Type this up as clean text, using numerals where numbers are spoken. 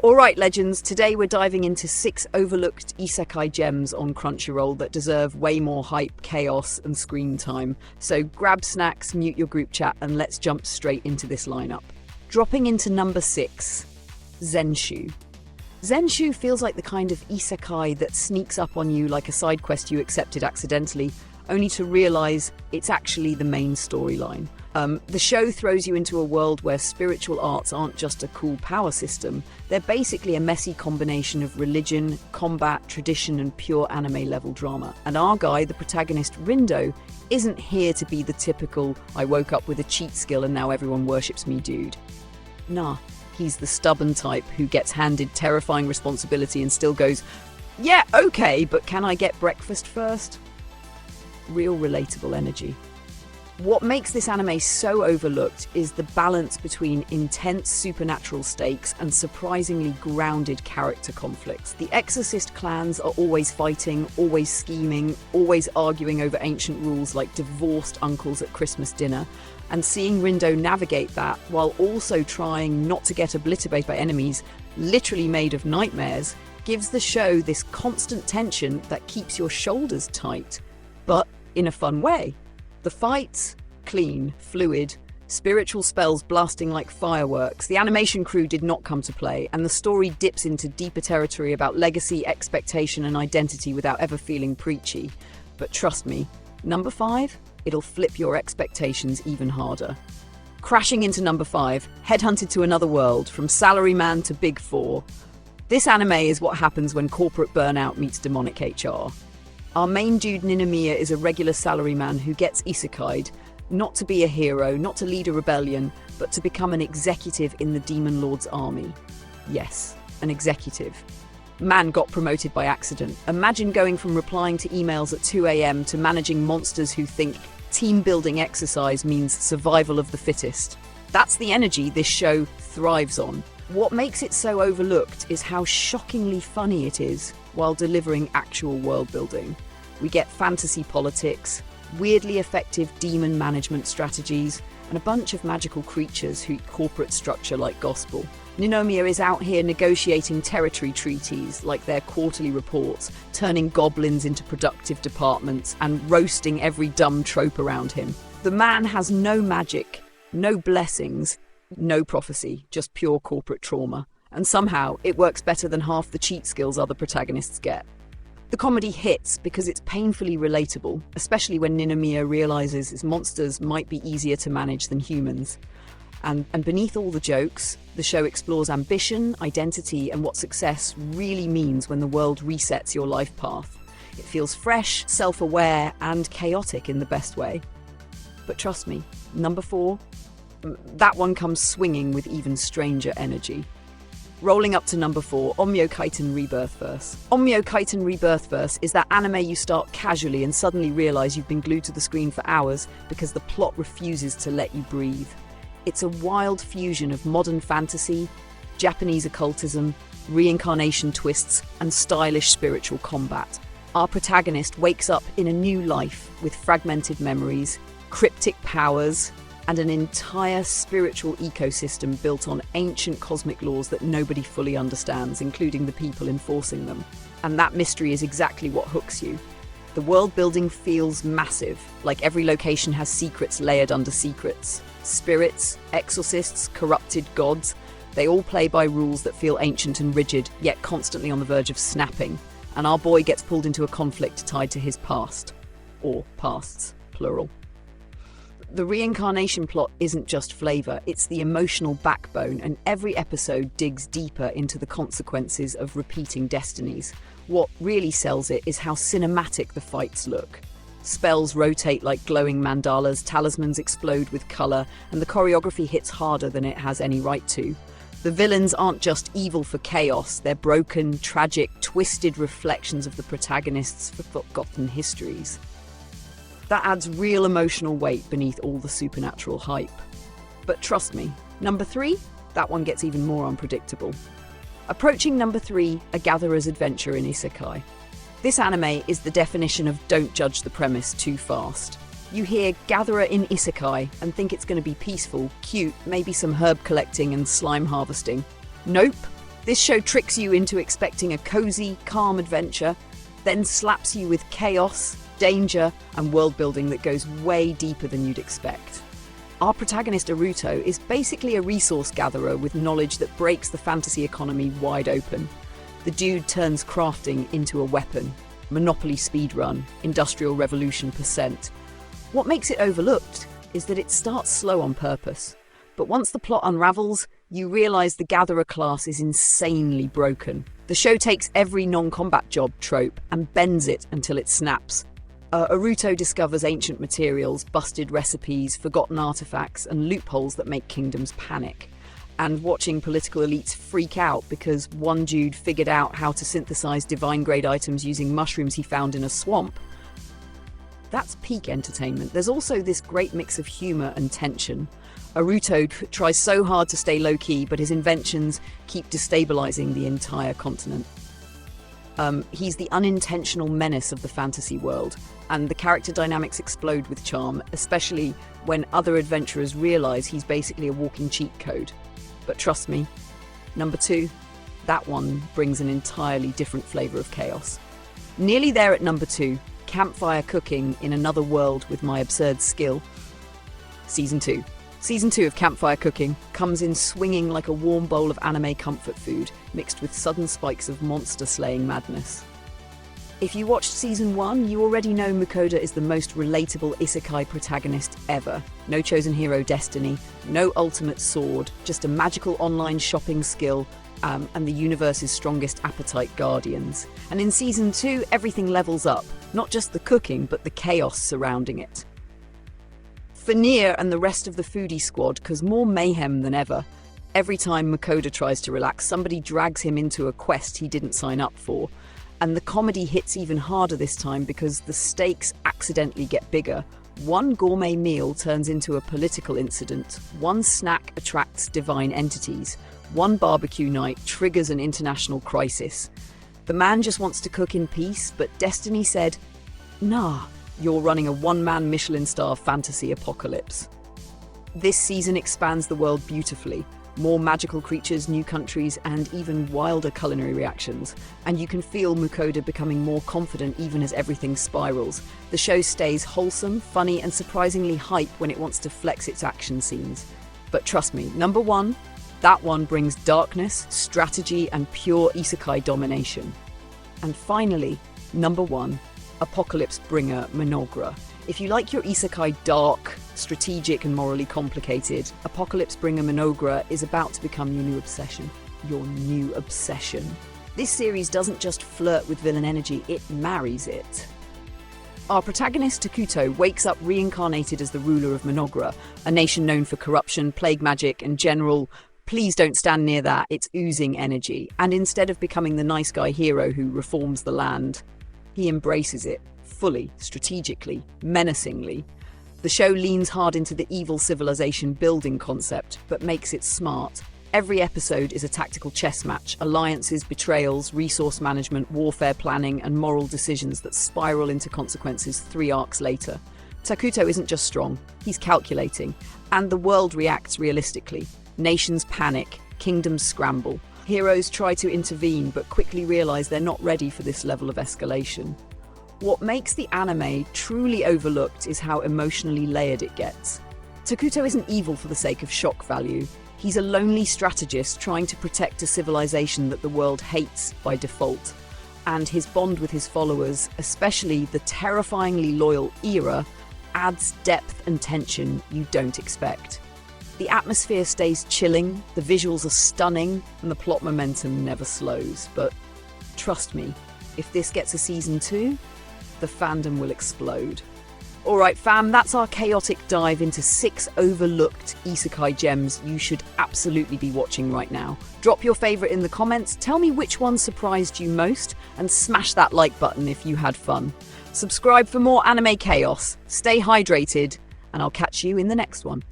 Alright, legends, today we're diving into 6 overlooked Isekai gems on Crunchyroll that deserve way more hype, chaos, and screen time. So grab snacks, mute your group chat, and let's jump straight into this lineup. Dropping into number 6, Zenshu. Zenshu feels like the kind of Isekai that sneaks up on you like a side quest you accepted accidentally, only to realise it's actually the main storyline. The show throws you into a world where spiritual arts aren't just a cool power system. They're basically a messy combination of religion, combat, tradition, and pure anime-level drama. And our guy, the protagonist Rindo, isn't here to be the typical "I woke up with a cheat skill and now everyone worships me" dude. Nah, he's the stubborn type who gets handed terrifying responsibility and still goes, "Yeah, okay, but can I get breakfast first?" Real relatable energy. What makes this anime so overlooked is the balance between intense supernatural stakes and surprisingly grounded character conflicts. The exorcist clans are always fighting, always scheming, always arguing over ancient rules like divorced uncles at Christmas dinner, and seeing Rindo navigate that while also trying not to get obliterated by enemies literally made of nightmares gives the show this constant tension that keeps your shoulders tight, but in a fun way. The fights, clean, fluid, spiritual spells blasting like fireworks. The animation crew did not come to play, and the story dips into deeper territory about legacy, expectation, and identity without ever feeling preachy. But trust me, number 5, it'll flip your expectations even harder. Crashing into number 5, Headhunted to Another World, from salaryman to Big Four. This anime is what happens when corporate burnout meets demonic HR. Our main dude Ninomiya is a regular salaryman who gets isekai'd, not to be a hero, not to lead a rebellion, but to become an executive in the Demon Lord's army. Yes, an executive. Man got promoted by accident. Imagine going from replying to emails at 2 a.m. to managing monsters who think team-building exercise means survival of the fittest. That's the energy this show thrives on. What makes it so overlooked is how shockingly funny it is while delivering actual world building. We get fantasy politics, weirdly effective demon management strategies, and a bunch of magical creatures who eat corporate structure like gospel. Ninomiya is out here negotiating territory treaties like their quarterly reports, turning goblins into productive departments, and roasting every dumb trope around him. The man has no magic, no blessings, no prophecy, just pure corporate trauma. And somehow, it works better than half the cheat skills other protagonists get. The comedy hits because it's painfully relatable, especially when Ninomiya realizes his monsters might be easier to manage than humans. And beneath all the jokes, the show explores ambition, identity, and what success really means when the world resets your life path. It feels fresh, self-aware, and chaotic in the best way. But trust me, number 4, that one comes swinging with even stranger energy. Rolling up to number 4, Onmyo Kaiten Rebirth Verse. Onmyo Kaiten Rebirth Verse is that anime you start casually and suddenly realize you've been glued to the screen for hours because the plot refuses to let you breathe. It's a wild fusion of modern fantasy, Japanese occultism, reincarnation twists, and stylish spiritual combat. Our protagonist wakes up in a new life with fragmented memories, cryptic powers, and an entire spiritual ecosystem built on ancient cosmic laws that nobody fully understands, including the people enforcing them. And that mystery is exactly what hooks you. The world building feels massive, like every location has secrets layered under secrets. Spirits, exorcists, corrupted gods, they all play by rules that feel ancient and rigid, yet constantly on the verge of snapping. And our boy gets pulled into a conflict tied to his past. Or pasts, plural. The reincarnation plot isn't just flavour, it's the emotional backbone, and every episode digs deeper into the consequences of repeating destinies. What really sells it is how cinematic the fights look. Spells rotate like glowing mandalas, talismans explode with colour, and the choreography hits harder than it has any right to. The villains aren't just evil for chaos, they're broken, tragic, twisted reflections of the protagonists' forgotten histories. That adds real emotional weight beneath all the supernatural hype. But trust me, number 3, that one gets even more unpredictable. Approaching number 3, A Gatherer's Adventure in Isekai. This anime is the definition of don't judge the premise too fast. You hear Gatherer in Isekai and think it's going to be peaceful, cute, maybe some herb collecting and slime harvesting. Nope, This show tricks you into expecting a cozy, calm adventure, then slaps you with chaos, danger, and world building that goes way deeper than you'd expect. Our protagonist Aruto is basically a resource gatherer with knowledge that breaks the fantasy economy wide open. The dude turns crafting into a weapon, Monopoly speedrun, Industrial Revolution %. What makes it overlooked is that it starts slow on purpose. But once the plot unravels, you realise the gatherer class is insanely broken. The show takes every non-combat job trope and bends it until it snaps. Aruto discovers ancient materials, busted recipes, forgotten artifacts, and loopholes that make kingdoms panic. And watching political elites freak out because one dude figured out how to synthesize divine-grade items using mushrooms he found in a swamp. That's peak entertainment. There's also this great mix of humour and tension. Aruto tries so hard to stay low-key, but his inventions keep destabilizing the entire continent. He's the unintentional menace of the fantasy world, and the character dynamics explode with charm, especially when other adventurers realize he's basically a walking cheat code. But trust me, number 2, that one brings an entirely different flavor of chaos. Nearly there at number 2, Campfire Cooking in Another World with My Absurd Skill. Season 2. Season 2 of Campfire Cooking comes in swinging like a warm bowl of anime comfort food, mixed with sudden spikes of monster-slaying madness. If you watched Season 1, you already know Makoda is the most relatable Isekai protagonist ever. No chosen hero destiny, no ultimate sword, just a magical online shopping skill, and the universe's strongest appetite guardians. And in Season 2, everything levels up, not just the cooking, but the chaos surrounding it. For Nier and the rest of the foodie squad, cause more mayhem than ever. Every time Makoda tries to relax, somebody drags him into a quest he didn't sign up for. And the comedy hits even harder this time because the stakes accidentally get bigger. One gourmet meal turns into a political incident. One snack attracts divine entities. One barbecue night triggers an international crisis. The man just wants to cook in peace, but destiny said, nah. You're running a one-man Michelin star fantasy apocalypse. This season expands the world beautifully. More magical creatures, new countries, and even wilder culinary reactions. And you can feel Makoda becoming more confident even as everything spirals. The show stays wholesome, funny, and surprisingly hype when it wants to flex its action scenes. But trust me, number 1, that one brings darkness, strategy, and pure isekai domination. And finally, number 1, Apocalypse Bringer Mynoghra. If you like your isekai dark, strategic, and morally complicated, Apocalypse Bringer Mynoghra is about to become your new obsession. Your new obsession. This series doesn't just flirt with villain energy, it marries it. Our protagonist, Takuto, wakes up reincarnated as the ruler of Mynoghra, a nation known for corruption, plague magic, and general please don't stand near that, it's oozing energy. And instead of becoming the nice guy hero who reforms the land, he embraces it, fully, strategically, menacingly. The show leans hard into the evil civilization building concept, but makes it smart. Every episode is a tactical chess match, alliances, betrayals, resource management, warfare planning, and moral decisions that spiral into consequences 3 arcs later. Takuto isn't just strong, he's calculating, and the world reacts realistically. Nations panic, kingdoms scramble. Heroes try to intervene, but quickly realize they're not ready for this level of escalation. What makes the anime truly overlooked is how emotionally layered it gets. Takuto isn't evil for the sake of shock value. He's a lonely strategist trying to protect a civilization that the world hates by default. And his bond with his followers, especially the terrifyingly loyal Era, adds depth and tension you don't expect. The atmosphere stays chilling, the visuals are stunning, and the plot momentum never slows. But trust me, if this gets a season 2, the fandom will explode. Alright fam, that's our chaotic dive into 6 overlooked isekai gems you should absolutely be watching right now. Drop your favourite in the comments, tell me which one surprised you most, and smash that like button if you had fun. Subscribe for more anime chaos, stay hydrated, and I'll catch you in the next one.